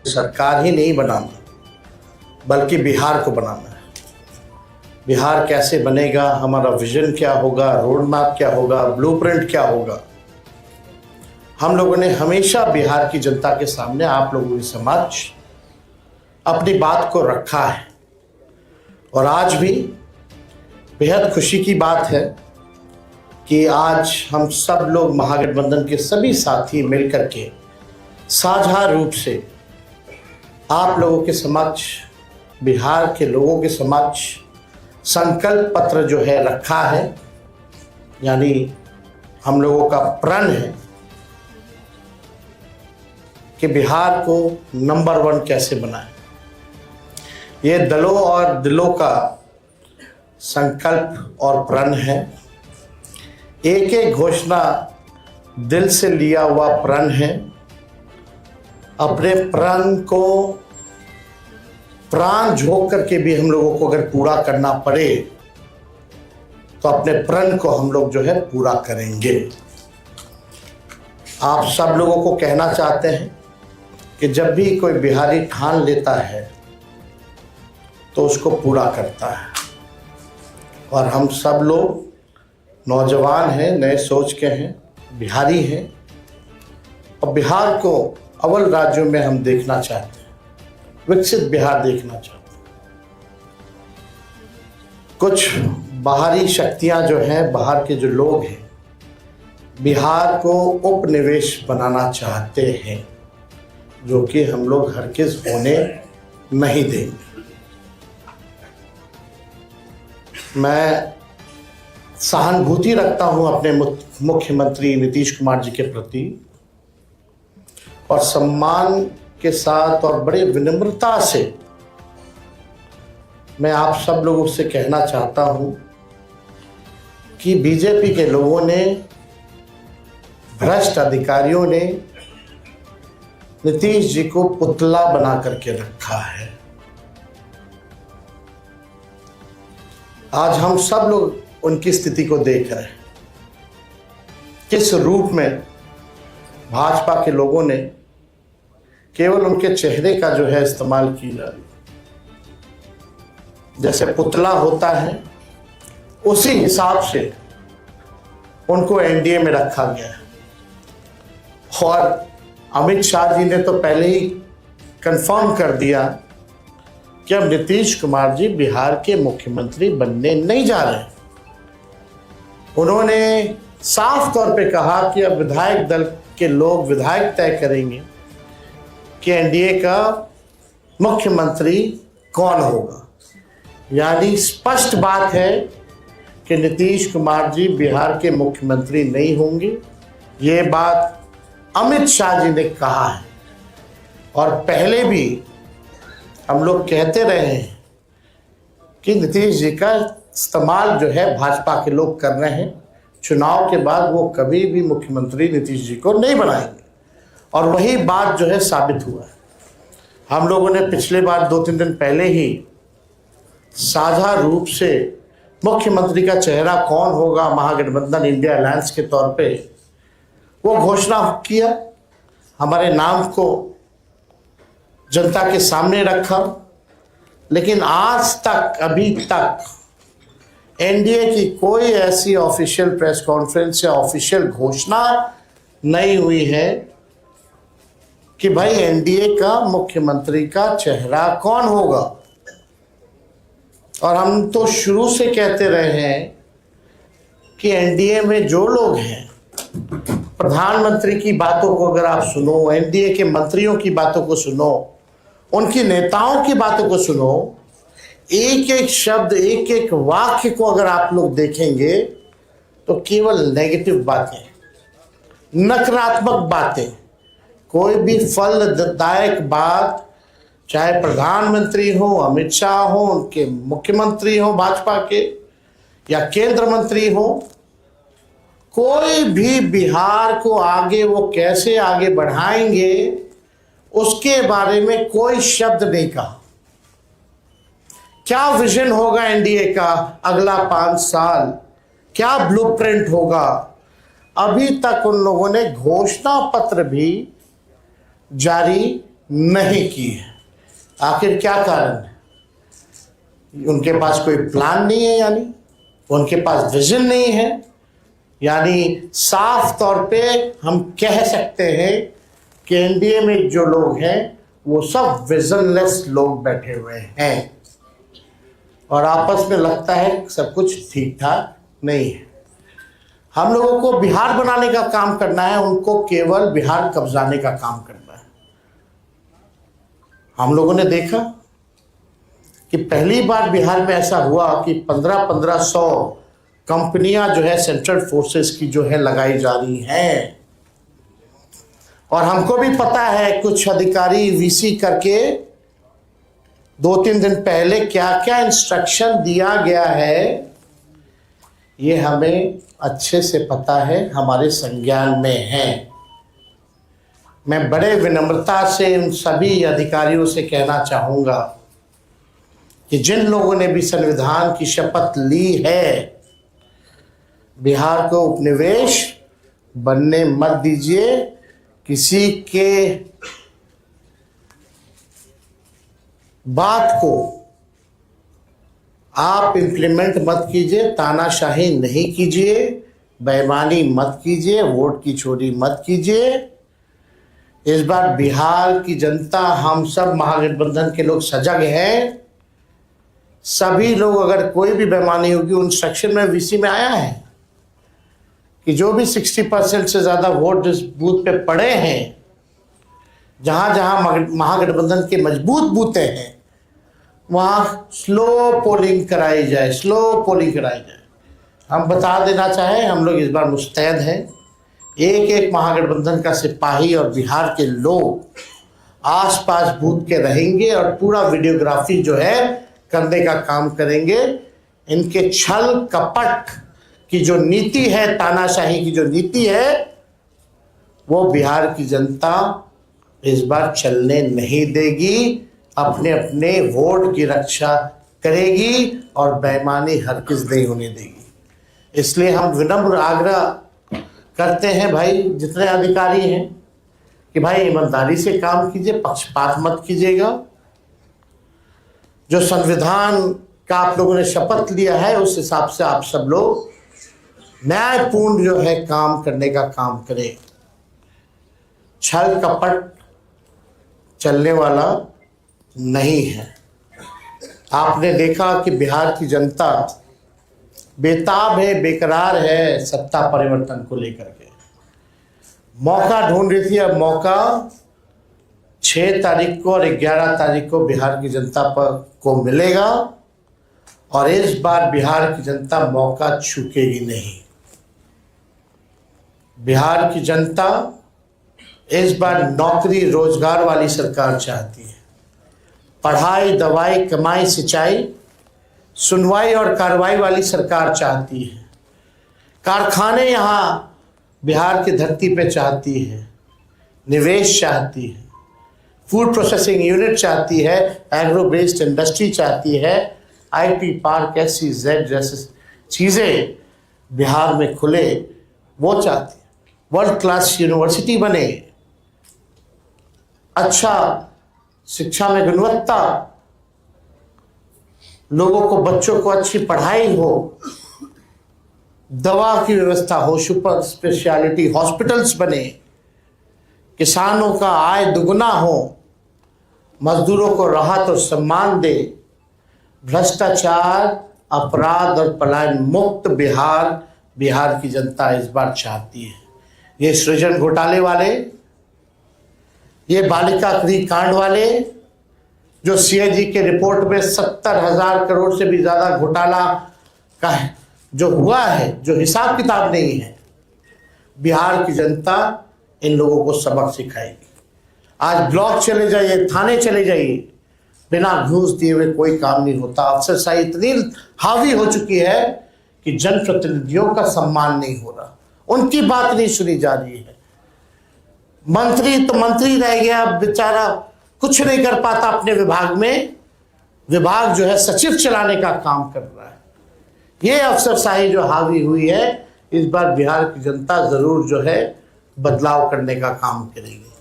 सरकार ही नहीं बनाना, बल्कि बिहार को बनाना है। बिहार कैसे बनेगा, हमारा विजन क्या होगा, रोड मैप क्या होगा, ब्लूप्रिंट क्या होगा, हम लोगों ने हमेशा बिहार की जनता के सामने, आप लोगों के समक्ष अपनी बात को रखा है। और आज भी बेहद खुशी की बात है कि आज हम सब लोग महागठबंधन के सभी साथी मिलकर के साझा रूप से आप लोगों के समक्ष, बिहार के लोगों के समक्ष संकल्प पत्र जो है रखा है, यानी हम लोगों का प्रण है कि बिहार को नंबर 1 कैसे बनाए। ये दलों और दिलों का संकल्प और प्रण है। एक एक घोषणा दिल से लिया हुआ प्रण है। अपने प्रण को प्राण झोंक करके भी हम लोगों को अगर पूरा करना पड़े तो अपने प्रण को हम लोग जो है पूरा करेंगे। आप सब लोगों को कहना चाहते हैं कि जब भी कोई बिहारी ठान लेता है तो उसको पूरा करता है। और हम सब लोग नौजवान हैं, नए सोच के हैं, बिहारी हैं और बिहार को अव्वल राज्यों में हम देखना चाहते हैं, विकसित बिहार देखना चाहते हैं। कुछ बाहरी शक्तियां जो हैं, बाहर के जो लोग हैं, बिहार को उपनिवेश बनाना चाहते हैं, जो कि हम लोग हरगिज़ होने नहीं देंगे। मैं सहानुभूति रखता हूं अपने मुख्यमंत्री नीतीश कुमार जी के प्रति और सम्मान के साथ और बड़े विनम्रता से मैं आप सब लोगों से कहना चाहता हूं कि बीजेपी के लोगों ने, भ्रष्ट अधिकारियों ने नीतीश जी को पुतला बना करके रखा है। आज हम सब लोग उनकी स्थिति को देख रहे हैं, किस रूप में भाजपा के लोगों ने केवल उनके चेहरे का जो है इस्तेमाल की जा रही। जैसे पुतला होता है उसी हिसाब से उनको एनडीए में रखा गया है। और अमित शाह जी ने तो पहले ही कंफर्म कर दिया कि अब नीतीश कुमार जी बिहार के मुख्यमंत्री बनने नहीं जा रहे। उन्होंने साफ तौर पे कहा कि अब विधायक दल के लोग विधायक तय करेंगे कि एनडीए का मुख्यमंत्री कौन होगा। यानी स्पष्ट बात है कि नीतीश कुमार जी बिहार के मुख्यमंत्री नहीं होंगे। ये बात अमित शाह जी ने कहा है और पहले भी हम लोग कहते रहे हैं कि नीतीश जी का इस्तेमाल जो है भाजपा के लोग कर रहे हैं। चुनाव के बाद वो कभी भी मुख्यमंत्री नीतीश जी को नहीं बनाएंगे और वही बात जो है साबित हुआ है। हम लोगों ने पिछले बार 2-3 दिन पहले ही साझा रूप से मुख्यमंत्री का चेहरा कौन होगा महागठबंधन इंडिया अलायंस के तौर पे वो घोषणा किया, हमारे नाम को जनता के सामने रखा। लेकिन आज तक, अभी तक एनडीए की कोई ऐसी ऑफिशियल प्रेस कॉन्फ्रेंस या ऑफिशियल घोषणा नहीं हुई है कि भाई एनडीए का मुख्यमंत्री का चेहरा कौन होगा। और हम तो शुरू से कहते रहे हैं कि एनडीए में जो लोग हैं, प्रधानमंत्री की बातों को अगर आप सुनो, एनडीए के मंत्रियों की बातों को सुनो, उनकी नेताओं की बातों को सुनो, एक एक शब्द, एक एक वाक्य को अगर आप लोग देखेंगे तो केवल नेगेटिव बातें, नकारात्मक बातें, कोई भी फलदायक बात, चाहे प्रधानमंत्री हो, अमित शाह हो, उनके मुख्यमंत्री हो भाजपा के, या केंद्र मंत्री हो, कोई भी बिहार को आगे वो कैसे आगे बढ़ाएंगे उसके बारे में कोई शब्द नहीं कहा। क्या विजन होगा एनडीए का अगला 5 साल, क्या ब्लूप्रिंट होगा, अभी तक उन लोगों ने घोषणा पत्र भी जारी नहीं की है। आखिर क्या कारण है? उनके पास कोई प्लान नहीं है, यानी उनके पास विजन नहीं है। यानी साफ तौर पे हम कह सकते हैं कि एनडीए में जो लोग हैं वो सब विजनलेस लोग बैठे हुए हैं और आपस में लगता है सब कुछ ठीक ठाक नहीं है। हम लोगों को बिहार बनाने का काम करना है, उनको केवल बिहार कब्जाने का काम करना है। हम लोगों ने देखा कि पहली बार बिहार में ऐसा हुआ कि 1500 कंपनियां जो है सेंट्रल फोर्सेस की जो है लगाई जा रही हैं। और हमको भी पता है कुछ अधिकारी वीसी करके 2-3 दिन पहले क्या क्या इंस्ट्रक्शन दिया गया है, ये हमें अच्छे से पता है, हमारे संज्ञान में है। मैं बड़े विनम्रता से इन सभी अधिकारियों से कहना चाहूँगा कि जिन लोगों ने भी संविधान की शपथ ली है, बिहार को उपनिवेश बनने मत दीजिए। किसी के बात को आप इम्प्लीमेंट मत कीजिए, तानाशाही नहीं कीजिए, बेईमानी मत कीजिए, वोट की चोरी मत कीजिए। इस बार बिहार की जनता, हम सब महागठबंधन के लोग सजग हैं। सभी लोग, अगर कोई भी बेईमानी होगी, उन सेक्शन में वीसी में आया है कि जो भी 60% से ज़्यादा वोट जिस बूथ पे पड़े हैं, जहाँ जहाँ महागठबंधन के मजबूत बूथें हैं, वहाँ स्लो पोलिंग कराई जाए, स्लो पोलिंग कराई जाए। हम बता देना चाहें, हम लोग इस बार मुस्तैद हैं। एक एक महागठबंधन का सिपाही और बिहार के लोग आसपास बूथ के रहेंगे और पूरा वीडियोग्राफी जो है करने का काम करेंगे। इनके छल कपट की जो नीति है, तानाशाही की जो नीति है, वो बिहार की जनता इस बार चलने नहीं देगी। अपने अपने वोट की रक्षा करेगी और बेईमानी हरगिज़ नहीं होने देगी। इसलिए हम विनम्र आग्रह करते हैं भाई, जितने अधिकारी हैं, कि भाई ईमानदारी से काम कीजिए, पक्षपात मत कीजिएगा। जो संविधान का आप लोगों ने शपथ लिया है, उस हिसाब से आप सब लोग न्यायपूर्ण जो है काम करने का काम करें। छल कपट चलने वाला नहीं है। आपने देखा कि बिहार की जनता बेताब है, बेकरार है सत्ता परिवर्तन को लेकर के। मौका ढूंढ रही थी, अब मौका 6 तारीख को और 11 तारीख को बिहार की जनता को मिलेगा और इस बार बिहार की जनता मौका चूकेगी नहीं। बिहार की जनता इस बार नौकरी रोजगार वाली सरकार चाहती है। पढ़ाई, दवाई, कमाई, सिंचाई, सुनवाई और कार्रवाई वाली सरकार चाहती है। कारखाने यहाँ बिहार की धरती पे चाहती है, निवेश चाहती है, फूड प्रोसेसिंग यूनिट चाहती है, एग्रो बेस्ड इंडस्ट्री चाहती है, आईटी पार्क, SEZ जैसे चीज़ें बिहार में खुले, वो चाहती है। वर्ल्ड क्लास यूनिवर्सिटी बने, अच्छा शिक्षा में गुणवत्ता, लोगों को, बच्चों को अच्छी पढ़ाई हो, दवा की व्यवस्था हो, सुपर स्पेशलिटी हॉस्पिटल्स बने, किसानों का आय दुगना हो, मजदूरों को राहत और सम्मान दे, भ्रष्टाचार, अपराध और पलायन मुक्त बिहार की जनता इस बार चाहती है। ये सृजन घोटाले वाले, ये बालिका गृह कांड वाले, जो CAG के रिपोर्ट में 70,000 करोड़ से भी ज़्यादा घोटाला का है, जो हुआ है, जो हिसाब किताब नहीं है, बिहार की जनता इन लोगों को सबक सिखाएगी। आज ब्लॉक चले जाइए, थाने चले जाइए, बिना घूस दिए हुए कोई काम नहीं होता। अफसरशाही इतनी हावी हो चुकी है कि जनप्रतिनिधियों का सम्मान नहीं हो रहा, उनकी बात नहीं सुनी जा रही है। मंत्री तो मंत्री रह गया, बेचारा कुछ नहीं कर पाता अपने विभाग में। विभाग जो है सचिव चलाने का काम कर रहा है। ये अफसरशाही जो हावी हुई है, इस बार बिहार की जनता जरूर जो है बदलाव करने का काम करेगी।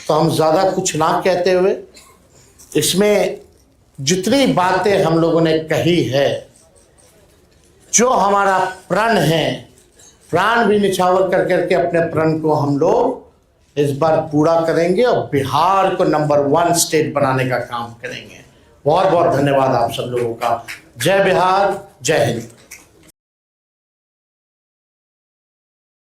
तो हम ज़्यादा कुछ ना कहते हुए, इसमें जितनी बातें हम लोगों ने कही है, जो हमारा प्रण है, प्राण भी निछावर कर करके अपने प्रण को हम लोग इस बार पूरा करेंगे और बिहार को नंबर 1 स्टेट बनाने का काम करेंगे। बहुत बहुत धन्यवाद आप सब लोगों का। जय बिहार, जय हिंद।